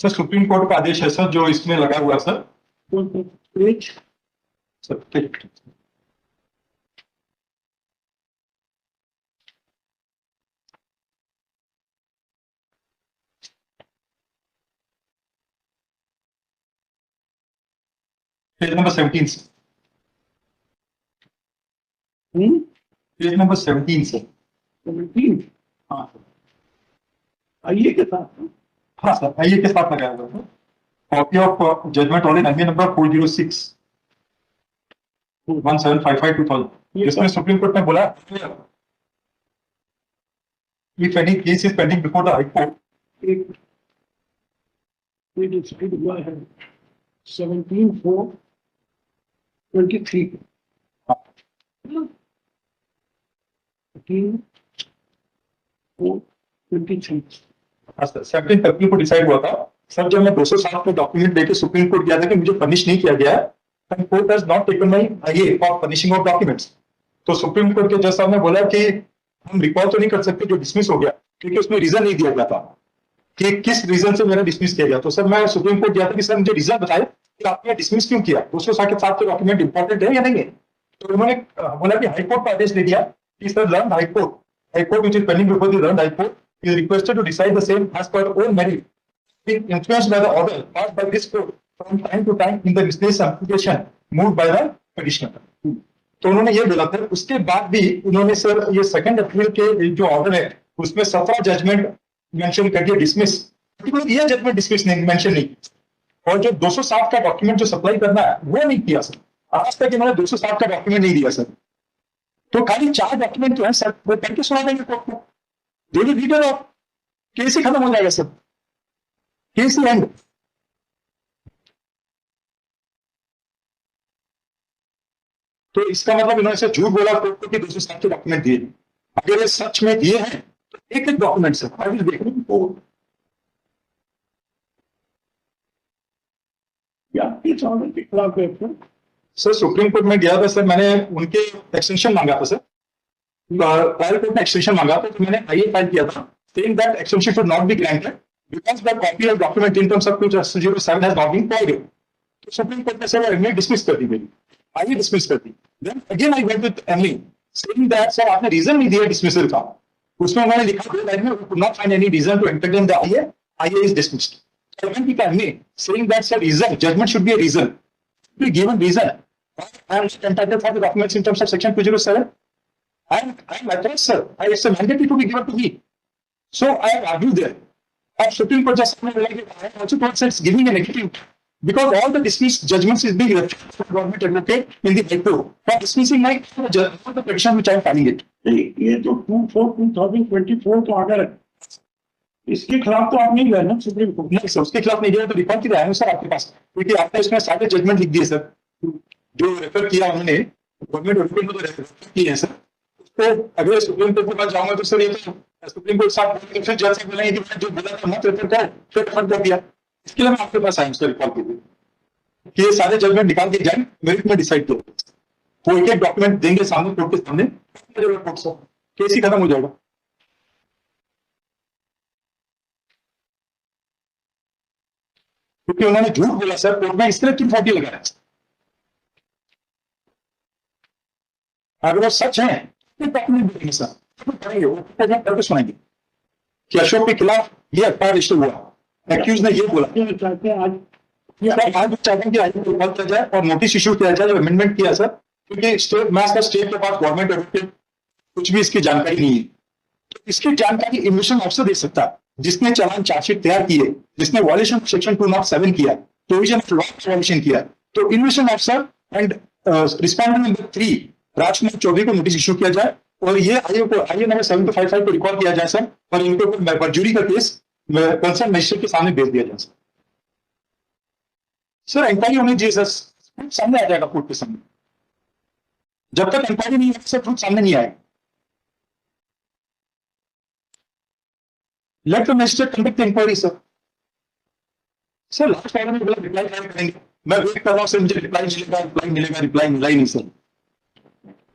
Sir supreme court का आदेश है sir जो इसमें लगा हुआ sir. Page sir page number 17 sir. Page number 17 sir. 17 हाँ सर। आइए के साथ हाँ सर आइए के साथ लगाया हुआ sir. Copy of judgement order NV number 406 1755/2000 जिसमें सुप्रीम कोर्ट ने बोला if any case is pending before the high court एक डिसाइड हुआ है 17/4/23 17/4/23 17 फरवरी को डिसाइड हुआ था सर। जब मैं 207 में डॉक्यूमेंट लेके सुप्रीम कोर्ट गया था कि मुझे पनिश नहीं किया गया है, court has not taken my आईए फॉर पनिशिंग ऑफ डॉक्यूमेंट्स। तो सुप्रीम कोर्ट के जज साहब ने बोला कि हम रिकॉल तो नहीं कर सकते जो डिसमिस हो गया, क्योंकि उसमें रीजन नहीं दिया गया था कि किस रीजन से मेरा डिसमिस किया गया। तो सर मैं सुप्रीम कोर्ट गया था कि सर मुझे रीजन बताए कि आपने डिसमिस क्यों किया, 207 के डॉक्यूमेंट इंपॉर्टेंट है या नहीं है। तो उन्होंने बोला कि हाईकोर्ट का आदेश दे दिया कि sir learn high court which is pending before the learn high court is requested to decide the same as per own merit, being influenced by the order passed by this court from time to time in the miscellaneous application moved by the petitioner। तो उन्होंने ये बोला था। उसके बाद भी उन्होंने sir ये 2 अप्रैल के जो ऑर्डर है उसमें 17 जजमेंट मेंशन कर दिया डिसमिस, ये जजमेंट डिसमिस नहीं मेंशन नहीं, और जो 207 का डॉक्यूमेंट जो सप्लाई करना है वो नहीं किया सर। आज तक इन्होंने 207 का डॉक्यूमेंट नहीं दिया सर। तो खाली 4 डॉक्यूमेंट जो है सर वो पढ़ के सुना देंगे कोर्ट को, डेली रीडर ऑफ केस ही खत्म हो जाएगा सर, केस ही एंड। तो इसका मतलब इन्होंने से झूठ बोला कोर्ट को कि 207 के डॉक्यूमेंट दिए। अगर ये सच में दिए हैं तो एक एक डॉक्यूमेंट सर आई विल देख के खिलाफ है सर। सुप्रीम कोर्ट में गया था सर, मैंने उनके एक्सटेंशन मांगा था सर, ट्रायल कोर्ट ने एक्सटेंशन मांगा था, तो मैंने आईए फाइल किया था saying that extension should not be granted because the copy of document in terms of 207 has not been provided। तो सुप्रीम कोर्ट ने सर एमए डिसमिस कर दी, मेरी आईए डिसमिस कर दी। Then again I went with MA saying that sir आपने reason नहीं दिया डिसमिसल का। उसमें उन्होंने लिखा that we could not find any reason to entertain the IA is dismissed। I went with MA saying that sir reason judgment should be a reason, be given reason। I am entitled for the documents in terms of section 207 and I am authorized sir, it's a mandatory to be given to me। So I have argued there. And Supreme Court just also thought it's giving a negative because all the dismissed judgments is being referred to government advocate in the High Court for dismissing my the petition which I am filing it। ये जो 2/4/2024 का order है इसके खिलाफ तो आप नहीं गए ना सुप्रीम कोर्ट? नहीं सर, उसके खिलाफ नहीं गया तो रिकॉर्ड की राय है सर आपके पास, क्योंकि आपने इसमें सारे जजमेंट लिख दिए सर जो रेफर किया उन्होंने गवर्नमेंट एडवोकेट को तो रेफर किए हैं सर। तो अगर सुप्रीम कोर्ट के पास जाऊंगा तो सर ये तो सुप्रीम कोर्ट साहब फिर जज से बोलेंगे कि जो बोला था मत रेफर करो, फिर रेफर कर दिया। इसके लिए मैं आपके पास आया हूँ सर रिकॉल के लिए कि ये सारे जजमेंट निकाल के जाए, मेरिट में डिसाइड करो। वो एक एक डॉक्यूमेंट देंगे सामने कोर्ट के सामने, केस ही खत्म हो जाएगा। क्योंकि उन्होंने झूठ बोला सर कोर्ट में, इसके लिए 240 लगाया। अगर वो सच है तो डॉक्यूमेंट देंगे सर, करके सुनाएंगे कि अशोक के खिलाफ ये एफआईआर रजिस्टर हुआ, एक्यूज ने ये बोला। आज चाहते हैं कि आईए को कॉल किया जाए और नोटिस इशू किया जाए, अमेंडमेंट किया सर, क्योंकि स्टेट के पास गवर्नमेंट एडवोकेट कुछ भी इसकी जानकारी नहीं है। तो इसकी जानकारी इन्वेस्टिगेशन ऑफिसर दे सकता है जिसने चालान चार्जशीट तैयार की है, जिसने वायलेशन सेक्शन 207 किया, प्रोविजन ऑफ लॉ वायलेशन किया। तो investigation officer and respondent number 3 राजकुमार चौधरी को नोटिस इशू किया जाए और ये आईए नंबर 755 को रिकॉल किया जाए सर, और इनको परजुरी का केस कंसर्न मजिस्ट्रेट के सामने भेज दिया जाए सर। इंक्वायरी होनी चाहिए सर, सामने आ जाएगा कोर्ट के सामने। जब तक इंक्वायरी नहीं है सर ट्रूथ सामने नहीं आएगा। Let the magistrate conduct the inquiry sir. Sir last order में बोला रिप्लाई करेंगे, मैं वेट कर रहा हूँ सर, मुझे रिप्लाई मिलेगा, रिप्लाई मिला ही नहीं सर।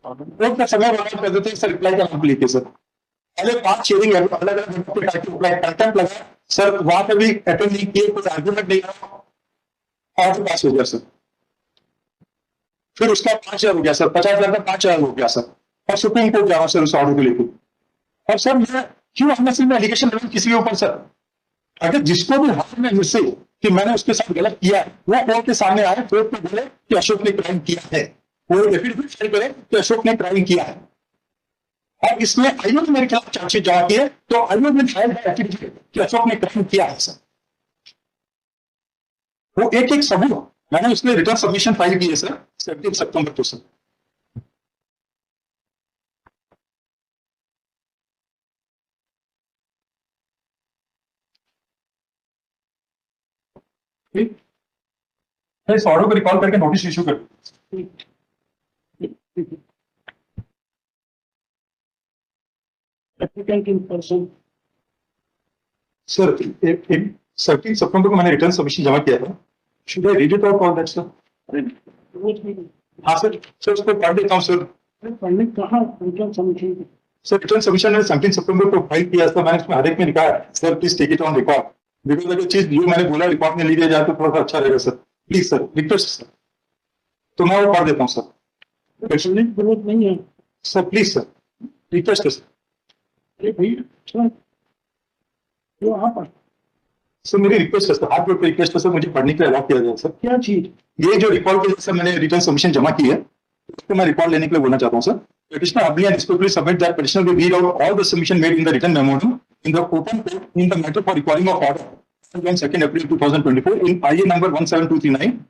कोर्ट का समय बर्बाद कर देते हैं सर रिप्लाई का नाम लेके सर। पहले 5 शेयरिंग अलग अलग कंटेम्प्ट लगा, सर वहां पे भी अटेंड नहीं किए, कोई आर्गुमेंट नहीं रहा, ऑर्डर पास हो गया सर। फिर उसका 5,000 हो गया सर, 50,000 का 5,000 हो गया सर, और सुप्रीम कोर्ट जा रहा हूं सर उस ऑर्डर को लेकर। और सर मैं क्यों अननेसेसरी में एलिगेशन लगाऊं किसी के ऊपर सर? अगर जिसको भी हाथ में मुझसे कि मैंने उसके साथ गलत किया है, वो कोर्ट के सामने आए, कोर्ट को बोले कि अशोक ने क्राइम किया है, वो एफिडेविट फाइल करे कि अशोक ने क्राइम किया है। और इसमें आयोग ने मेरे खिलाफ चार्जशीट जमा की है, तो आयोग ने फाइल एफिडेविट कि अशोक ने क्राइम किया है सर। वो एक एक सबूत मैंने उसमें रिटर्न सबमिशन फाइल की है सर 17 सितंबर को सर। ठीक, मैं इस ऑर्डर को रिकॉल करके नोटिस इशू कर। Applicant in person. सर 17 सितंबर को मैंने रिटर्न सबमिशन जमा किया था। Should I read it out all that sir? हाँ सर, सर उसको पढ़ देता हूँ सर। पढ़ने कहाँ return submission? Sir return submission मैंने 17 सितंबर को फाइल किया था, मैंने उसमें हर एक में लिखा है sir please take it on record, because अगर चीज जो मैंने बोला रिकॉर्ड में ली जाए तो थोड़ा सा अच्छा रहेगा sir, please sir, request sir. तो मैं वो पढ़ देता हूँ सर। पढ़ने की जरूरत नहीं है सर प्लीज सर, रिक्वेस्ट है सर। अरे भैया अच्छा, तो आप सर मेरी रिक्वेस्ट है सर, हाथ जोड़ के रिक्वेस्ट है सर, मुझे पढ़ने के लिए अलाउ किया जाए सर। क्या चीज? ये जो रिकॉर्ड के लिए सर मैंने रिटर्न सबमिशन जमा की है, उसको मैं रिकॉर्ड लेने के लिए बोलना चाहता हूँ sir. Petitioner humbly and respectfully submit that petitioner will read out all the submission made in the written memorandum in the open court in the matter for recording of order on 2nd April 2024 in IA number 17239,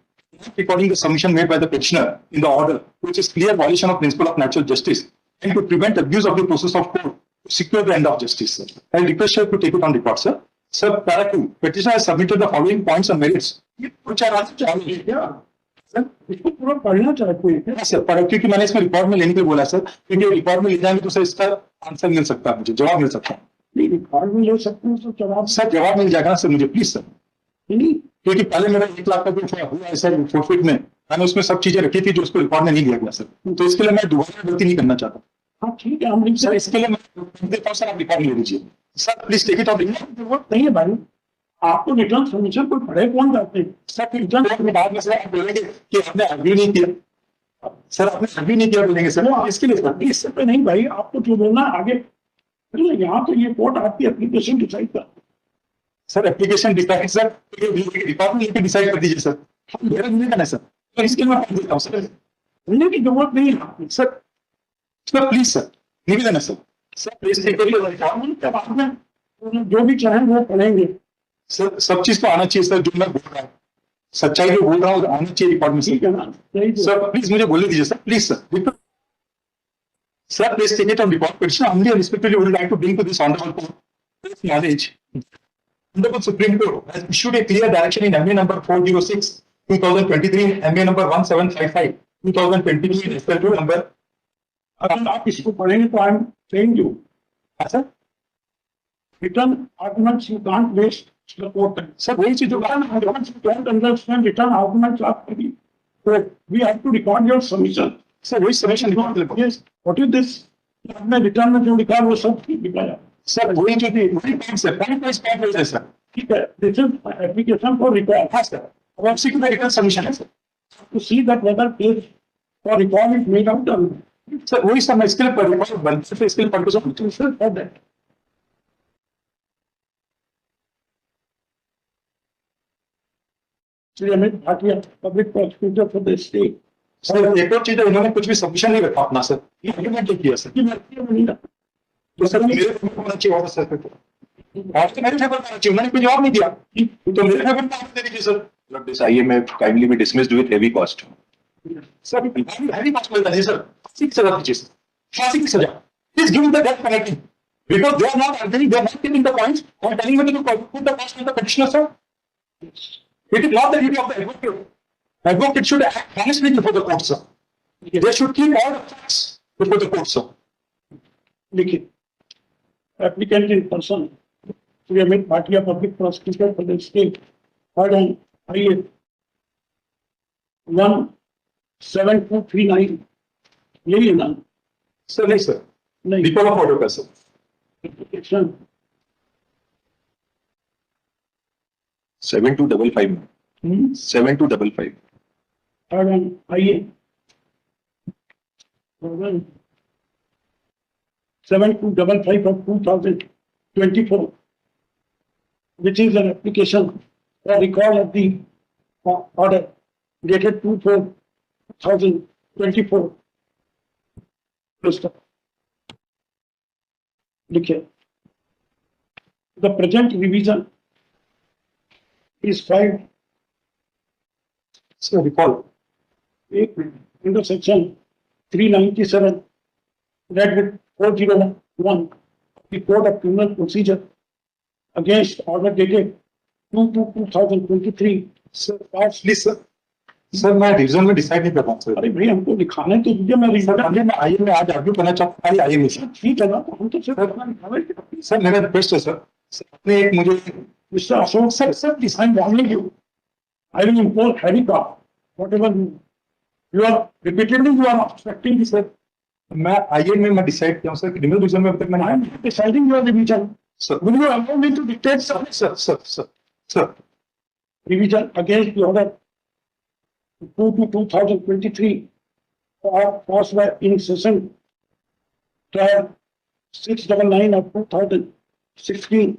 recording the submission made by the petitioner in the order, which is clear violation of principle of natural justice and to prevent abuse of the process of court to secure the end of justice, sir. I request you to take it on record, sir. Sir, para 2, petitioner has submitted the following points and merits. ये कुछ आराम चाहिए क्या sir? इसको पूरा पढ़ना चाहते हैं क्या? सर पर क्योंकि मैंने इसमें रिकॉर्ड में लेने के लिए बोला सर, क्योंकि रिकॉर्ड में ले जाएंगे तो सर इसका आंसर मिल सकता है, मुझे जवाब मिल सकता है। नहीं रिकॉर्ड में ले सकते हैं तो जवाब सर जवाब मिल जाएगा ना सर मुझे, प्लीज सर। नहीं। क्योंकि पहले मेरा 1 लाख का जो हुआ है सर फोरफिट में, मैंने उसमें सब चीजें रखी थी जो उसको रिकॉर्ड में नहीं लिया गया सर, तो इसके लिए मैं दोबारा गलती नहीं करना चाहता। हाँ ठीक है, हम सर इसके लिए मैं देता हूँ सर, आप रिकॉर्ड ले लीजिए sir, please take it off. जरूरत नहीं है भाई, आपको रिटर्न सबमिशन को पढ़े कौन जाते हैं? सर रिटर्न बाद में सर आप बोलेंगे कि आपने आर्ग्यू नहीं किया, सर आपने आर्ग्यू नहीं किया बोलेंगे सर, इसके लिए सर इससे पे नहीं भाई, आपको जो बोलना है आगे। यहाँ तो ये कोर्ट आपकी एप्लीकेशन डिसाइड कर। Sir application decide sir, record में लेके डिसाइड कर दीजिए सर, मेरा नहीं करना सर, तो इसके लिए मैं पढ़ देता हूँ सर। बोलने की जरूरत नहीं है सर, सर प्लीज सर, निवेदन है sir, sir please take it. बाद में जो भी चाहें वो पढ़ेंगे। सर सब चीज तो आना चाहिए सर, जो मैं बोल रहा हूँ सच्चाई जो बोल रहा हूँ आना चाहिए रिकॉर्ड में ठीक है ना? सही तो। सर प्लीज मुझे बोलने दीजिए sir, please sir. Sir please take it on record. petitioner humbly and respectfully would like to bring to this honorable court knowledge. Honorable Supreme Court has issued a clear direction in MA number 406 2023 and MA number 1755 2023 respect to number। अगर आप इसको पढ़ेंगे तो I am saying you sir return arguments you can't waste the court. Sir वही चीज जो Once you don't understand return arguments after the court, we have to record your submission. Sir वही submission Yes, what is this? आपने return में जो लिखा है वो सब लिखा है। सर वही जो थी वही point sir, point wise point है सर। ठीक है, this is application for record. हाँ सर, और उसी का रिटर्न सबमिशन है sir. To see that whether case for record is made out or not. Sir वही सर, मैं इसके लिए पढ़ रिकॉर्ड बनते थे, इसके लिए पढ़ के Sir, for that. Shri Amit Bhatia, Public Prosecutor for the state. Sir एक और चीज है, इन्होंने कुछ भी सबमिशन नहीं रखा अपना सर, ये आर्गुमेंट किया सर। कि मैं क्यों नहीं रहा? तो सर मेरे फेवर होना चाहिए ऑर्डर सर पे, आज तो मेरे फेवर होना चाहिए, उन्होंने कोई जवाब नहीं दिया, तो मेरे फेवर में आप दे दीजिए sir. Lord, this IMA kindly be dismissed with heavy cost. Sir heavy cost मिलता है सर, फांसी की सजा दीजिए सर, फांसी की सजा। Please give the death penalty because they are not answering, they are not giving the points और telling me to put the cost of the petitioner sir. It is not the duty of the advocate. Advocate should act honestly before the court, sir. They should keep all the facts before the court, sir. लिखिए, applicant in person, Shri Amit Bhatia, Public Prosecutor for the state, heard on IA 17239. यही है ना? Sir, नहीं sir. नहीं, Recall of order का sir. application 7255. Hmm? 7255. Third one, IA. 7255 of 2024, which is an application for recall of the order dated 2/4/2024. Mr. देखिए, the present revision is filed So recall. under section 397, read with 401, the Code of Criminal Procedure against order dated 2/2023. Sir, please sir. Sir मैं revision में decide नहीं कर रहा हूँ sir. अरे भाई हमको दिखाने तो दीजिए, मैं सर रिविजन अभी मैं आईए में आज आर्ग्यू करना चाहता हूँ, खाली आईए में सर। ठीक है ना, तो हम तो सिर्फ अपना दिखावे कि सर मेरा रिक्वेस्ट है सर, अपने एक मुझे Mr. Ashok sir, I'm warning you. I will impose heavy cost, whatever you are repeatedly you are obstructing this. मैं आईए में मैं डिसाइड किया हूँ सर कि क्रिमिनल रिविजन में अभी तक I मैंने am deciding your revision. Sir Will you allow me to dictate some sir revision against the order 2/2023 or passed by in session trial 699 of 2016.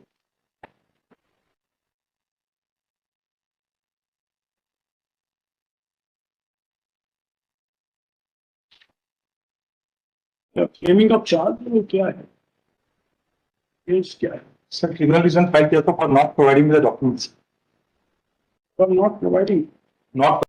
Framing of charge वो क्या है, case क्या है, sir criminal revision file किया था for not providing the documents, for not providing not